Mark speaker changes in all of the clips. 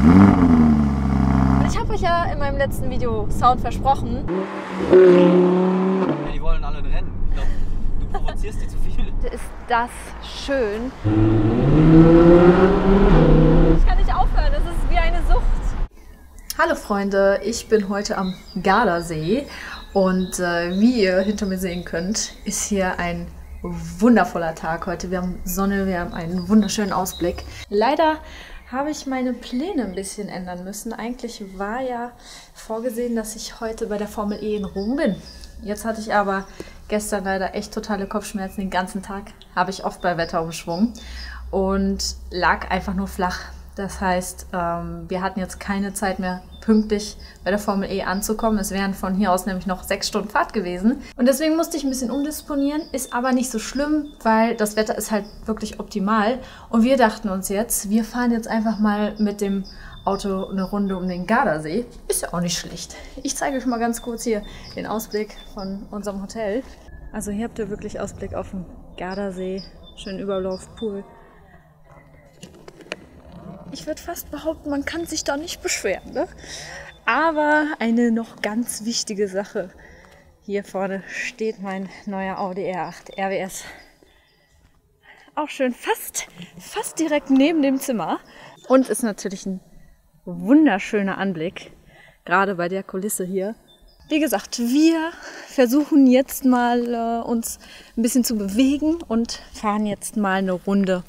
Speaker 1: Und ich habe euch ja in meinem letzten Video Sound versprochen.
Speaker 2: Ja, die wollen alle ein Rennen. Ich glaube, du provozierst die zu viel.
Speaker 1: Ist das schön. Ich kann nicht aufhören, das ist wie eine Sucht. Hallo Freunde, ich bin heute am Gardasee und wie ihr hinter mir sehen könnt, ist hier ein wundervoller Tag heute. Wir haben Sonne, wir haben einen wunderschönen Ausblick. Leider habe ich meine Pläne ein bisschen ändern müssen. Eigentlich war ja vorgesehen, dass ich heute bei der Formel E in Rom bin. Jetzt hatte ich aber gestern leider echt totale Kopfschmerzen. Den ganzen Tag habe ich oft bei Wetterumschwung und lag einfach nur flach. Das heißt, wir hatten jetzt keine Zeit mehr, pünktlich bei der Formel E anzukommen. Es wären von hier aus nämlich noch 6 Stunden Fahrt gewesen. Und deswegen musste ich ein bisschen umdisponieren. Ist aber nicht so schlimm, weil das Wetter ist halt wirklich optimal. Und wir dachten uns jetzt, wir fahren jetzt einfach mal mit dem Auto eine Runde um den Gardasee. Ist ja auch nicht schlecht. Ich zeige euch mal ganz kurz hier den Ausblick von unserem Hotel. Also hier habt ihr wirklich Ausblick auf den Gardasee. Schönen Überlauf, Pool. Ich würde fast behaupten, man kann sich da nicht beschweren, ne? Aber eine noch ganz wichtige Sache. Hier vorne steht mein neuer Audi R8 RWS. Auch schön fast direkt neben dem Zimmer. Und ist natürlich ein wunderschöner Anblick, gerade bei der Kulisse hier. Wie gesagt, wir versuchen jetzt mal uns ein bisschen zu bewegen und fahren jetzt mal eine Runde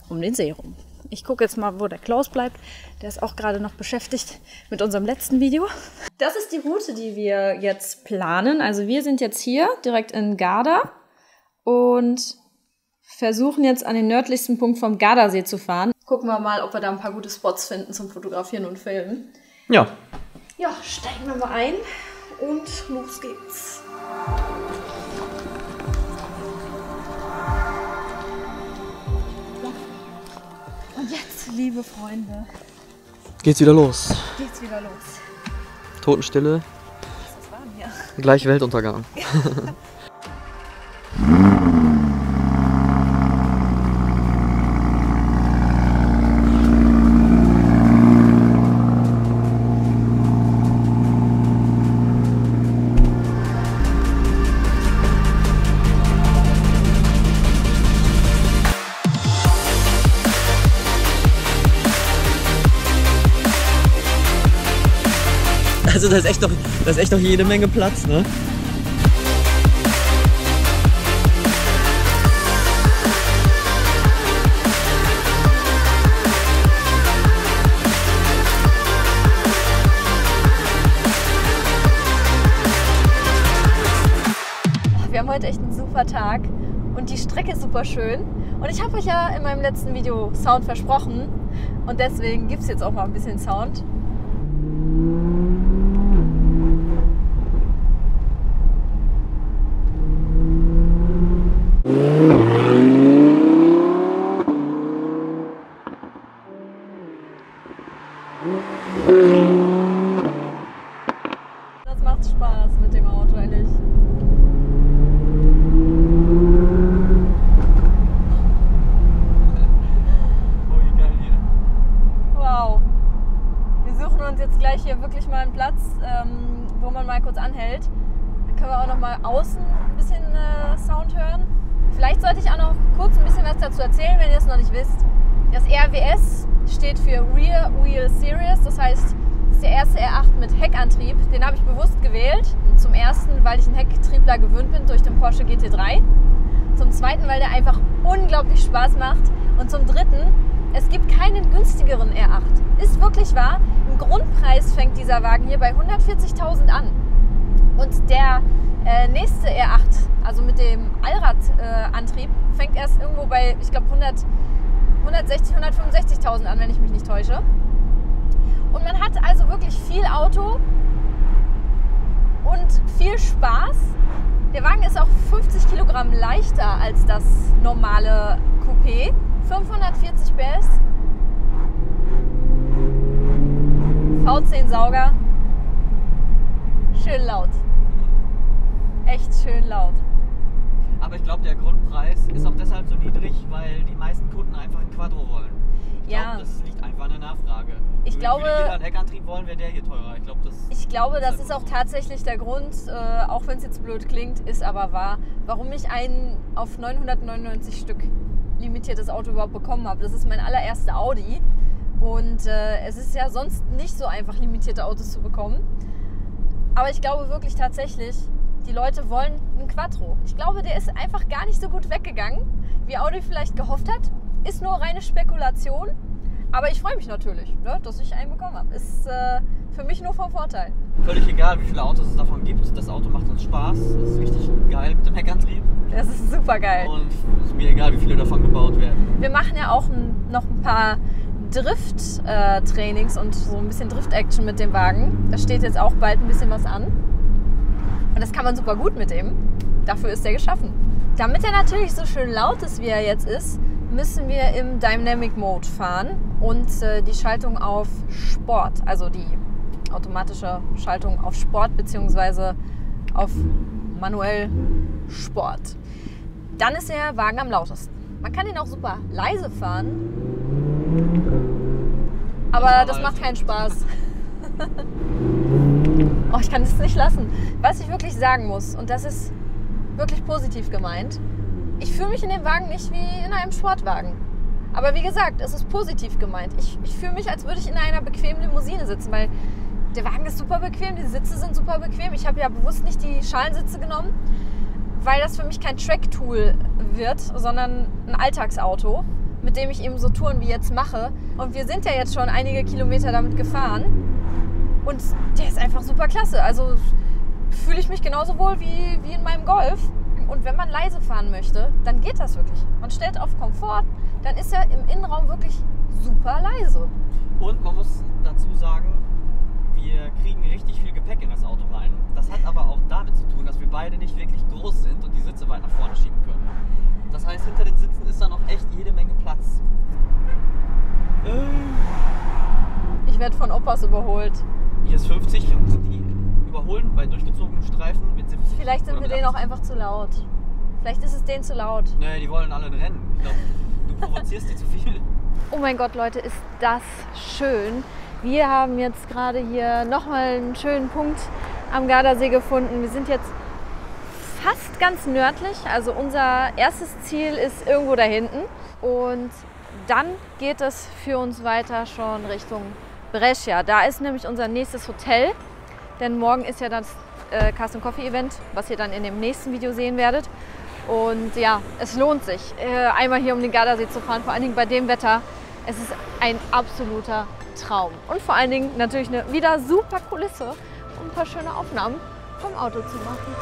Speaker 1: um den See rum. Ich gucke jetzt mal, wo der Klaus bleibt. Der ist auch gerade noch beschäftigt mit unserem letzten Video. Das ist die Route, die wir jetzt planen. Also wir sind jetzt hier direkt in Garda und versuchen jetzt an den nördlichsten Punkt vom Gardasee zu fahren. Gucken wir mal, ob wir da ein paar gute Spots finden zum Fotografieren und Filmen.
Speaker 2: Ja.
Speaker 1: Ja, steigen wir mal ein und los geht's. Und jetzt, liebe Freunde,
Speaker 2: Geht's wieder los.
Speaker 1: geht's wieder los.
Speaker 2: Totenstille,
Speaker 1: Was ist warm hier?
Speaker 2: gleich Weltuntergang. Also da ist echt noch jede Menge Platz, ne?
Speaker 1: Wir haben heute echt einen super Tag und die Strecke ist super schön. Und ich habe euch ja in meinem letzten Video Sound versprochen und deswegen gibt es jetzt auch mal ein bisschen Sound. Das macht Spaß mit dem Auto, ehrlich.
Speaker 2: Oh, wie geil hier.
Speaker 1: Wow. Wir suchen uns jetzt gleich hier wirklich mal einen Platz, wo man mal kurz anhält. Dann können wir auch noch mal außen ein bisschen Sound hören. Vielleicht sollte ich auch noch kurz ein bisschen was dazu erzählen, wenn ihr es noch nicht wisst. Das RWS steht für Rear Wheel Series, das heißt, das ist der erste R8 mit Heckantrieb. Den habe ich bewusst gewählt. Zum ersten, weil ich einen Hecktriebler gewöhnt bin durch den Porsche GT3. Zum zweiten, weil der einfach unglaublich Spaß macht. Und zum dritten, es gibt keinen günstigeren R8. Ist wirklich wahr. Im Grundpreis fängt dieser Wagen hier bei 140.000 an. Und der nächste R8, also mit dem Allradantrieb, fängt erst irgendwo bei, ich glaube, 160.000, 165.000 an, wenn ich mich nicht täusche. Und man hat also wirklich viel Auto und viel Spaß. Der Wagen ist auch 50 Kilogramm leichter als das normale Coupé. 540 PS. V10 Sauger. Schön laut. Echt schön laut.
Speaker 2: Aber ich glaube, der Grundpreis ist auch deshalb so niedrig, weil die meisten Kunden einfach ein Quattro wollen.
Speaker 1: Ja.
Speaker 3: Das liegt einfach an der Nachfrage.
Speaker 1: Ich glaube,
Speaker 3: würde jeder einen Heckantrieb wollen, wäre der hier teurer. Ich glaube,
Speaker 1: das ist auch tatsächlich der Grund, auch wenn es jetzt blöd klingt, ist aber wahr, warum ich ein auf 999 Stück limitiertes Auto überhaupt bekommen habe. Das ist mein allererster Audi und es ist ja sonst nicht so einfach, limitierte Autos zu bekommen. Aber ich glaube wirklich tatsächlich, die Leute wollen einen Quattro. Ich glaube, der ist einfach gar nicht so gut weggegangen, wie Audi vielleicht gehofft hat. Ist nur reine Spekulation. Aber ich freue mich natürlich, ne, dass ich einen bekommen habe. Ist für mich nur vom Vorteil.
Speaker 3: Völlig egal, wie viele Autos es davon gibt. Das Auto macht uns Spaß. Das ist richtig geil mit dem Heckantrieb.
Speaker 1: Das ist super geil.
Speaker 3: Und es ist mir egal, wie viele davon gebaut werden.
Speaker 1: Wir machen ja auch noch ein paar Drift-Trainings und so ein bisschen Drift-Action mit dem Wagen. Da steht jetzt auch bald ein bisschen was an. Und das kann man super gut mit dem. Dafür ist er geschaffen. Damit er natürlich so schön laut ist, wie er jetzt ist, müssen wir im Dynamic Mode fahren und die Schaltung auf Sport, also die automatische Schaltung auf Sport bzw. auf manuell Sport. Dann ist der Wagen am lautesten. Man kann ihn auch super leise fahren, aber das macht keinen Spaß. Oh, ich kann es nicht lassen. Was ich wirklich sagen muss, und das ist wirklich positiv gemeint, ich fühle mich in dem Wagen nicht wie in einem Sportwagen. Aber wie gesagt, es ist positiv gemeint. Ich fühle mich, als würde ich in einer bequemen Limousine sitzen, weil der Wagen ist super bequem, die Sitze sind super bequem. Ich habe ja bewusst nicht die Schalensitze genommen, weil das für mich kein Track-Tool wird, sondern ein Alltagsauto, mit dem ich eben so Touren wie jetzt mache. Und wir sind ja jetzt schon einige Kilometer damit gefahren und der ist einfach super klasse. Also fühle ich mich genauso wohl wie in meinem Golf. Und wenn man leise fahren möchte, dann geht das wirklich. Man stellt auf Komfort, dann ist er im Innenraum wirklich super leise.
Speaker 3: Und man muss dazu sagen, wir kriegen richtig viel Gepäck in das Auto rein. Das hat aber auch damit zu tun, dass wir beide nicht wirklich groß sind und die Sitze weit nach vorne schieben können. Das heißt, hinter den Sitzen ist da noch echt jede Menge Platz.
Speaker 1: Ich werde von Opas überholt.
Speaker 3: Hier ist 50 und die überholen bei durchgezogenen Streifen mit 70.
Speaker 1: Vielleicht sind wir denen auch einfach zu laut. Vielleicht ist es denen zu laut.
Speaker 3: Nee, die wollen alle ein Rennen. Ich glaube, du provozierst die zu viel.
Speaker 1: Oh mein Gott, Leute, ist das schön. Wir haben jetzt gerade hier nochmal einen schönen Punkt am Gardasee gefunden. Wir sind jetzt fast ganz nördlich. Also unser erstes Ziel ist irgendwo da hinten. Und dann geht es für uns weiter schon Richtung Brescia. Da ist nämlich unser nächstes Hotel. Denn morgen ist ja das Cast & Coffee Event, was ihr dann in dem nächsten Video sehen werdet. Und ja, es lohnt sich, einmal hier um den Gardasee zu fahren, vor allen Dingen bei dem Wetter. Es ist ein absoluter Traum. Und vor allen Dingen natürlich eine wieder super Kulisse, um ein paar schöne Aufnahmen vom Auto zu machen.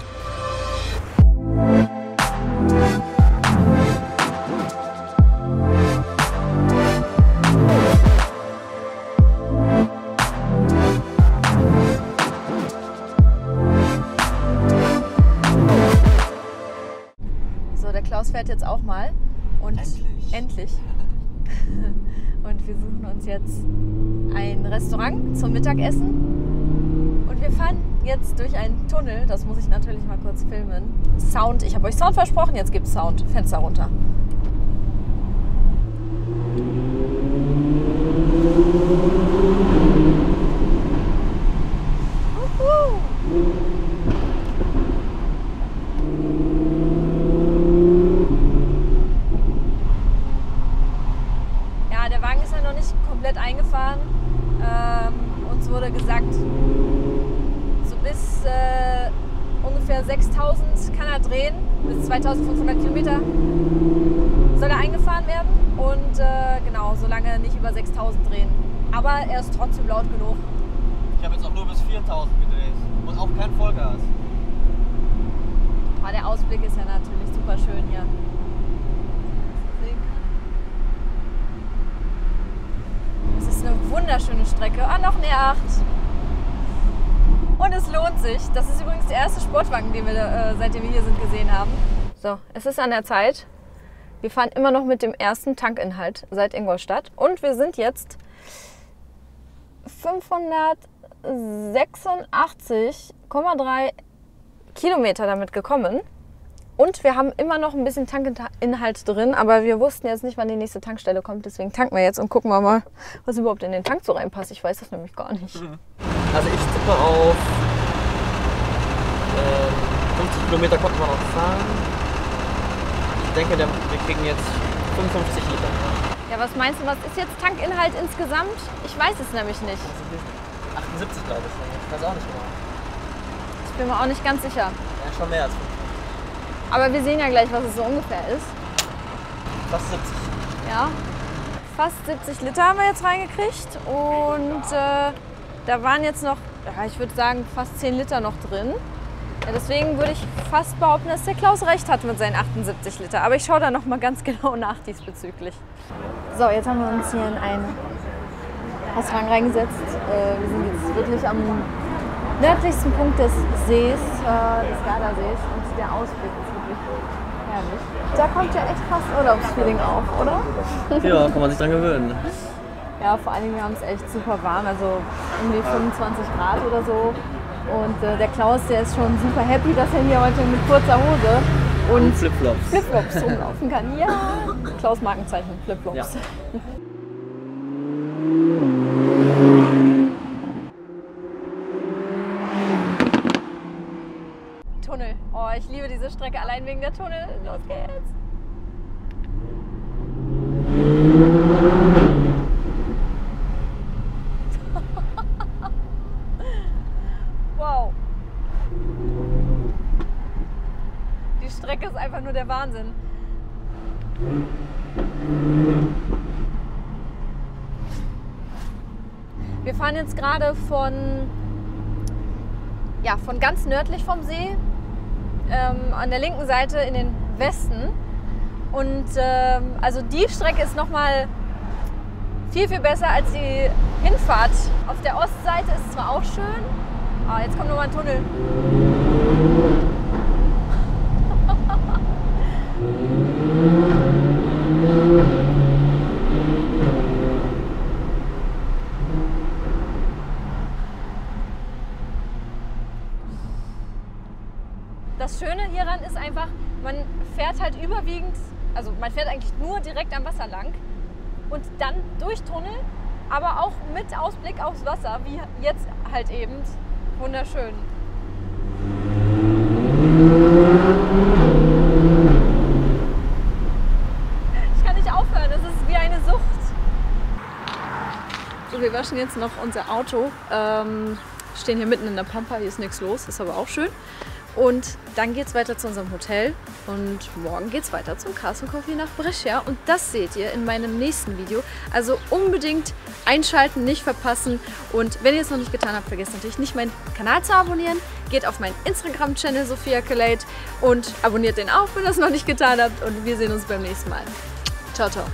Speaker 1: Klaus fährt jetzt auch mal und endlich. Und wir suchen uns jetzt ein Restaurant zum Mittagessen und wir fahren jetzt durch einen Tunnel, das muss ich natürlich mal kurz filmen. Sound, ich habe euch Sound versprochen, jetzt gibt es Sound. Fenster runter. Eingefahren. Uns wurde gesagt, so bis ungefähr 6000 kann er drehen, bis 2500 Kilometer soll er eingefahren werden und genau, solange nicht über 6000 drehen. Aber er ist trotzdem laut genug.
Speaker 3: Ich habe jetzt auch nur bis 4000 gedreht und auch kein Vollgas.
Speaker 1: Aber der Ausblick ist ja natürlich super schön hier. Es ist eine wunderschöne Strecke. Ah, noch eine 8. Und es lohnt sich. Das ist übrigens der erste Sportwagen, den wir seitdem wir hier sind gesehen haben. So, es ist an der Zeit. Wir fahren immer noch mit dem ersten Tankinhalt seit Ingolstadt. Und wir sind jetzt 586,3 Kilometer damit gekommen. Und wir haben immer noch ein bisschen Tankinhalt drin, aber wir wussten jetzt nicht, wann die nächste Tankstelle kommt. Deswegen tanken wir jetzt und gucken wir mal, was überhaupt in den Tank so reinpasst. Ich weiß das nämlich gar nicht.
Speaker 3: Also ich tippe auf 50 Kilometer konnten wir noch fahren. Ich denke, wir kriegen jetzt 55 Liter.
Speaker 1: Ja, was meinst du, was ist jetzt Tankinhalt insgesamt? Ich weiß es nämlich nicht.
Speaker 3: 78, glaube ich. Ich weiß auch nicht genau.
Speaker 1: Ich bin mir auch nicht ganz sicher.
Speaker 3: Ja, schon mehr als 50.
Speaker 1: Aber wir sehen ja gleich, was es so ungefähr ist.
Speaker 3: Fast 70.
Speaker 1: Ja, fast 70 Liter haben wir jetzt reingekriegt. Und da waren jetzt noch, ja, ich würde sagen, fast 10 Liter noch drin. Ja, deswegen würde ich fast behaupten, dass der Klaus recht hat mit seinen 78 Liter. Aber ich schaue da noch mal ganz genau nach diesbezüglich. So, jetzt haben wir uns hier in einen Hauswagen reingesetzt. Wir sind jetzt wirklich am nördlichsten Punkt des Sees, des Gardasees. Und der Ausblick ist wirklich herrlich. Da kommt ja echt fast Urlaubsfeeling auf, oder?
Speaker 2: Ja, kann man sich dran gewöhnen.
Speaker 1: Ja, vor allem wir haben es echt super warm, also um die 25 Grad oder so. Und der Klaus, der ist schon super happy, dass er hier heute mit kurzer Hose und Flipflops rumlaufen kann. Ja, Klaus Markenzeichen, Flipflops. Ja. Tunnel. Oh, ich liebe diese Strecke allein wegen der Tunnel. Los geht's. Wow. Die Strecke ist einfach nur der Wahnsinn. Wir fahren jetzt gerade von ganz nördlich vom See an der linken Seite in den Westen. Und also die Strecke ist nochmal viel, viel besser als die Hinfahrt. Auf der Ostseite ist es zwar auch schön, aber jetzt kommt nochmal ein Tunnel. Das Schöne hieran ist einfach, man fährt halt überwiegend, also man fährt eigentlich nur direkt am Wasser lang und dann durch Tunnel, aber auch mit Ausblick aufs Wasser, wie jetzt halt eben. Wunderschön. Ich kann nicht aufhören, es ist wie eine Sucht. So, wir waschen jetzt noch unser Auto. Stehen hier mitten in der Pampa, hier ist nichts los, ist aber auch schön. Und dann geht es weiter zu unserem Hotel und morgen geht es weiter zum Castle Coffee nach Brescia und das seht ihr in meinem nächsten Video. Also unbedingt einschalten, nicht verpassen und wenn ihr es noch nicht getan habt, vergesst natürlich nicht meinen Kanal zu abonnieren. Geht auf meinen Instagram-Channel Sophia Kaleit und abonniert den auch, wenn ihr es noch nicht getan habt und wir sehen uns beim nächsten Mal. Ciao, ciao.